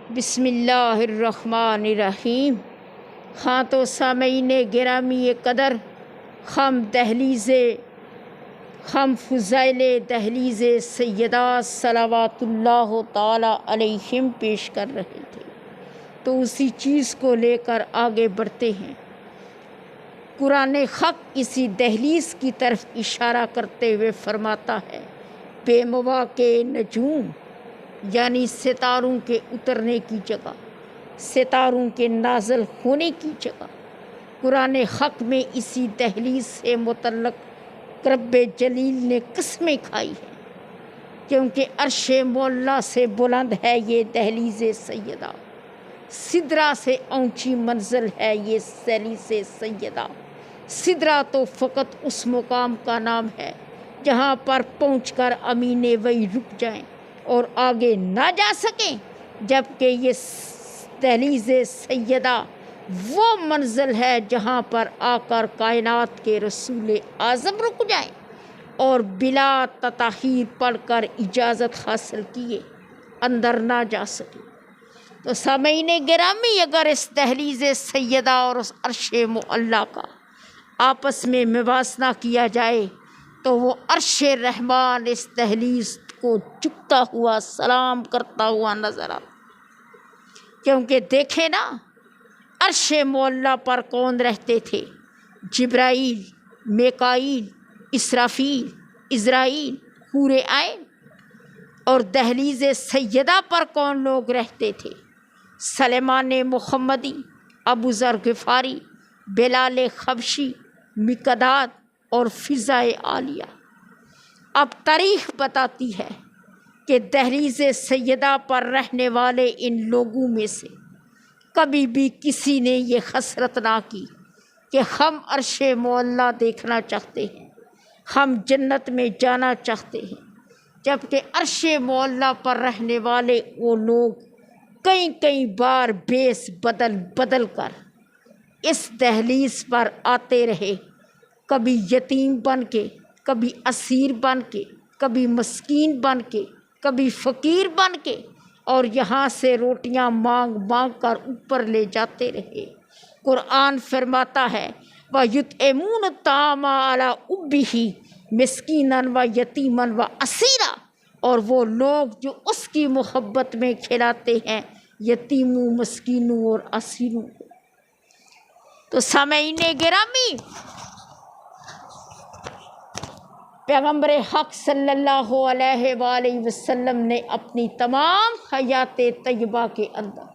بسم اللہ الرحمن الرحیم۔ ہاں تو سامعین گرامی قدر، ہم فضائل دہلیز سیدات صلوات اللہ تعالی علیہم پیش کر رہے تھے، تو اسی چیز کو لے کر آگے بڑھتے ہیں۔ قرآن حق اسی دہلیز کی طرف اشارہ کرتے ہوئے فرماتا ہے، بے مواقع نجوم، یعنی ستاروں کے اترنے کی جگہ، ستاروں کے نازل ہونے کی جگہ۔ قرآن حق میں اسی دہلیز سے متعلق رب جلیل نے قسمیں کھائی ہیں، کیونکہ عرش معلیٰ سے بلند ہے یہ دہلیز سیدہ، سدرہ سے اونچی منزل ہے یہ دہلیز سیدہ۔ سدرہ تو فقط اس مقام کا نام ہے جہاں پر پہنچ کر امین وحی رک جائیں اور آگے نہ جا سکیں، جبکہ یہ دہلیز سیدہ وہ منزل ہے جہاں پر آ کر کائنات کے رسول اعظم رک جائیں اور بلا تطہیر پڑھ کر اجازت حاصل کیے اندر نہ جا سکیں۔ تو سامعین گرامی، اگر اس دہلیز سیدہ اور اس عرش معلیٰ کا آپس میں موازنہ کیا جائے تو وہ عرش رحمان اس دہلیز کو جھکتا ہوا سلام کرتا ہوا نظر آتا، کیونکہ دیکھیں نا، عرش معلیٰ پر کون رہتے تھے؟ جبرائیل، میکائیل، اسرافیل، عزرائیل، حور عین۔ اور دہلیز سیدہ پر کون لوگ رہتے تھے؟ سلیمان محمدی، ابو ذر غفاری، بلال حبشی، مقداد اور فضائے عالیہ۔ اب تاریخ بتاتی ہے کہ دہلیز سیدہ پر رہنے والے ان لوگوں میں سے کبھی بھی کسی نے یہ حسرت نہ کی کہ ہم عرش معلیٰ دیکھنا چاہتے ہیں، ہم جنت میں جانا چاہتے ہیں، جبکہ عرش معلیٰ پر رہنے والے وہ لوگ کئی بار بیس بدل کر اس دہلیز پر آتے رہے، کبھی یتیم بن کے، کبھی اسیر بن کے، کبھی مسکین بن کے، کبھی فقیر بن کے، اور یہاں سے روٹیاں مانگ کر اوپر لے جاتے رہے۔ قرآن فرماتا ہے، وَيُطْعِمُونَ الطَّعَامَ عَلَىٰ حُبِّهِ مِسْكِينًا وَيَتِيمًا وَأَسِيرًا، اور وہ لوگ جو اس کی محبت میں کھلاتے ہیں یتیموں، مسکینوں اور اسیروں کو۔ تو سامعین گرامی، پیغمبر حق صلی اللہ علیہ وآلہ وسلم نے اپنی تمام حیات طیبہ کے اندر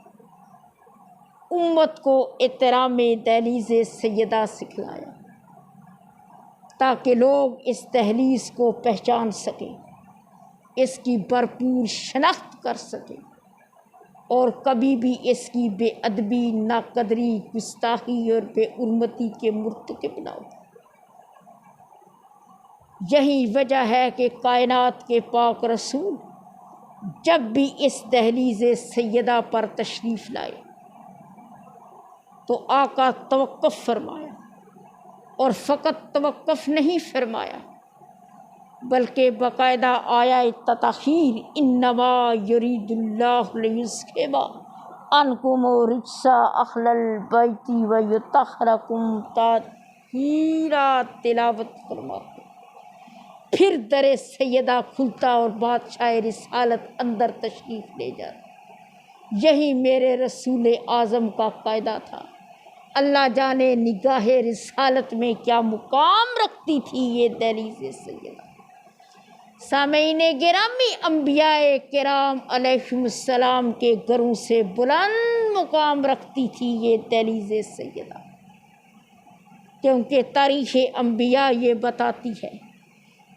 امت کو احترام دہلیز سیدہ سکھلایا، تاکہ لوگ اس دہلیز کو پہچان سکیں، اس کی بھرپور شناخت کر سکیں اور کبھی بھی اس کی بے ادبی، ناقدری، گستاخی اور بے حرمتی کے مرتکب نہ ہو۔ یہی وجہ ہے کہ کائنات کے پاک رسول جب بھی اس دہلیز سیدہ پر تشریف لائے تو آقا توقف فرمایا، اور فقط توقف نہیں فرمایا بلکہ باقاعدہ آیات تطہیر، انما یرید اللہ لیذھب عنکم الرجس اہل البیت ویطہرکم تطہیرا تلاوت فرماتے، پھر در سیدہ کھلتا اور بادشاہ رسالت اندر تشریف لے جاتا۔ یہی میرے رسول اعظم کا قاعدہ تھا۔ اللہ جانے نگاہ رسالت میں کیا مقام رکھتی تھی یہ دہلیز سیدہ۔ سامعین گرامی، انبیاء کرام علیہم السلام کے گھروں سے بلند مقام رکھتی تھی یہ دہلیز سیدہ، کیونکہ تاریخ انبیاء یہ بتاتی ہے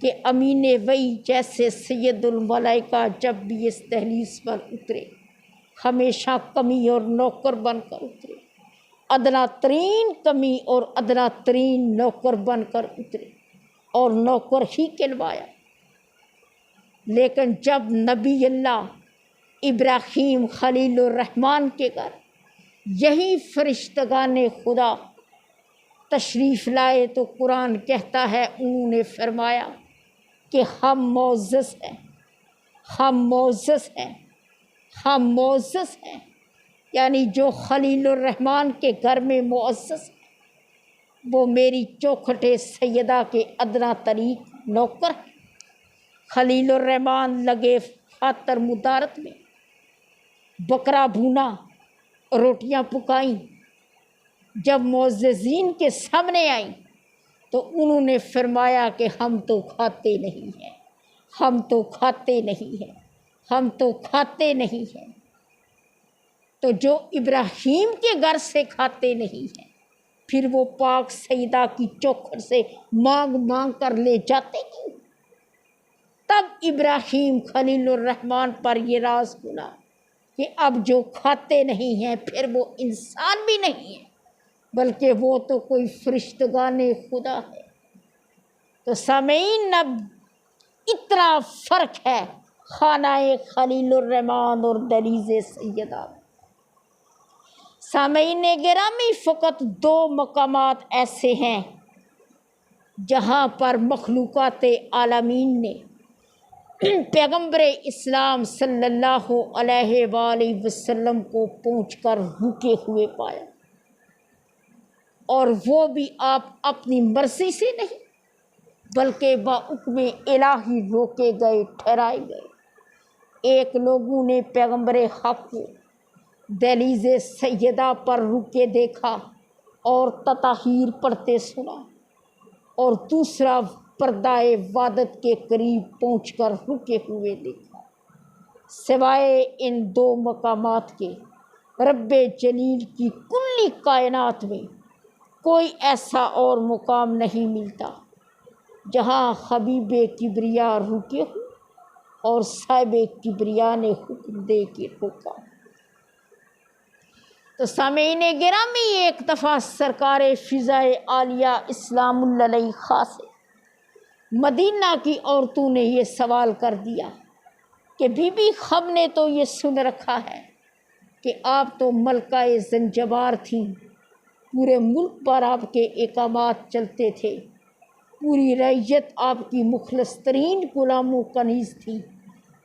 کہ امین وحی جیسے سید الملائکہ جب بھی اس دہلیز پر اترے ہمیشہ کمی اور نوکر بن کر اترے، ادنا ترین کمی اور ادنا ترین نوکر بن کر اترے اور نوکر ہی کہلوایا۔ لیکن جب نبی اللہ ابراہیم خلیل الرحمن کے گھر یہی فرشتگان خدا تشریف لائے تو قرآن کہتا ہے انہوں نے فرمایا کہ ہم معزز ہیں، ہم معزز ہیں، ہم معزز ہیں، یعنی جو خلیل الرحمن کے گھر میں معزز ہے وہ میری چوکھٹے سیدہ کے ادنیٰ ترین نوکر ہیں۔ خلیل الرحمن لگے فاتر مدارت میں، بکرا بھونا، روٹیاں پکائیں۔ جب معززین کے سامنے آئیں تو انہوں نے فرمایا کہ ہم تو کھاتے نہیں ہیں، ہم تو کھاتے نہیں ہیں، ہم تو کھاتے نہیں ہیں۔ تو جو ابراہیم کے گھر سے کھاتے نہیں ہیں پھر وہ پاک سیدہ کی چوکھٹ سے مانگ مانگ کر لے جاتے کیوں؟ تب ابراہیم خلیل الرحمن پر یہ راز کھلا کہ اب جو کھاتے نہیں ہیں پھر وہ انسان بھی نہیں ہے بلکہ وہ تو کوئی فرشتگان خدا ہے۔ تو سامعین، اب اتنا فرق ہے خانہ خلیل الرحمن اور دہلیز سیدہ۔ سامعین گرامی، فقط 2 مقامات ایسے ہیں جہاں پر مخلوقات عالمین نے پیغمبر اسلام صلی اللہ علیہ وآلہ وسلم کو پہنچ کر رکے ہوئے پایا، اور وہ بھی آپ اپنی مرضی سے نہیں بلکہ بحکم الہی روکے گئے، ٹھہرائے گئے۔ ایک لوگوں نے پیغمبر حق کو دہلیز سیدہ پر رکے دیکھا اور تطہیر پڑھتے سنا، اور دوسرا پردہ وادت کے قریب پہنچ کر رکے ہوئے دیکھا۔ سوائے ان 2 مقامات کے رب جلیل کی کلی کائنات میں کوئی ایسا اور مقام نہیں ملتا جہاں حبیب کبریا رکے ہوں اور صاحب کبریا نے حکم دے کے روکا۔ تو سامعین گرامی، ایک دفعہ سرکار فضائے عالیہ اسلام اللہ علیہ خاص مدینہ کی عورتوں نے یہ سوال کر دیا کہ بی بی، ہم نے تو یہ سن رکھا ہے کہ آپ تو ملکہ زنجبار تھیں، پورے ملک پر آپ کے احکامات چلتے تھے، پوری رعیت آپ کی مخلص ترین غلام و کنیز تھی،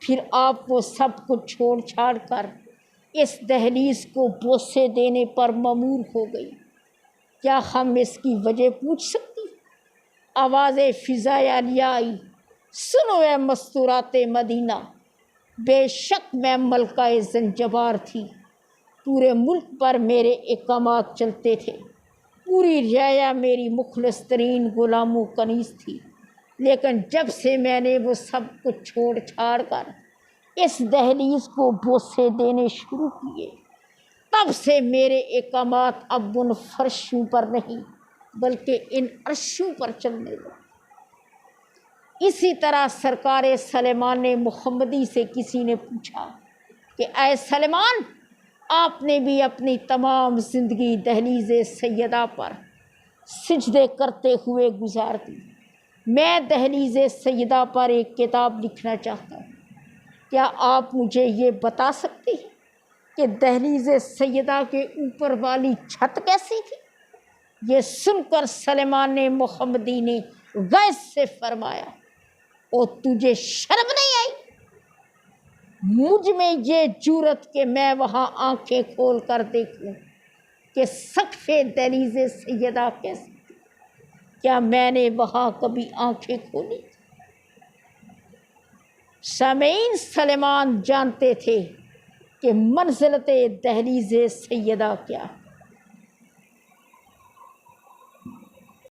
پھر آپ وہ سب کچھ چھوڑ چھاڑ کر اس دہلیز کو بوسے دینے پر مامور ہو گئی۔ کیا ہم اس کی وجہ پوچھ سکتے؟ آواز فضائے عالیہ آئی، سنو اے مستورات مدینہ، بے شک میں ملکہ زنجبار تھی، پورے ملک پر میرے احکامات چلتے تھے، پوری رعایا میری مخلص ترین غلام و کنیز تھی، لیکن جب سے میں نے وہ سب کچھ چھوڑ چھاڑ کر اس دہلیز کو بوسے دینے شروع کیے، تب سے میرے احکامات اب ان فرشوں پر نہیں بلکہ ان عرشوں پر چلنے لگے۔ اسی طرح سرکار سلیمان محمدی سے کسی نے پوچھا کہ اے سلیمان، آپ نے بھی اپنی تمام زندگی دہلیز سیدہ پر سجدے کرتے ہوئے گزار دی، میں دہلیز سیدہ پر ایک کتاب لکھنا چاہتا ہوں، کیا آپ مجھے یہ بتا سکتے ہیں کہ دہلیز سیدہ کے اوپر والی چھت کیسی تھی؟ یہ سن کر سلیمان محمدی نے غیظ سے فرمایا، او تجھے شرم نہیں آئی؟ مجھ میں یہ جرأت کہ میں وہاں آنکھیں کھول کر دیکھوں کہ سقف دہلیز سیدہ کیسی تھی، کیا میں نے وہاں کبھی آنکھیں کھولی؟ سامعین، سلیمان جانتے تھے کہ منزلت دہلیز سیدہ کیا ہے۔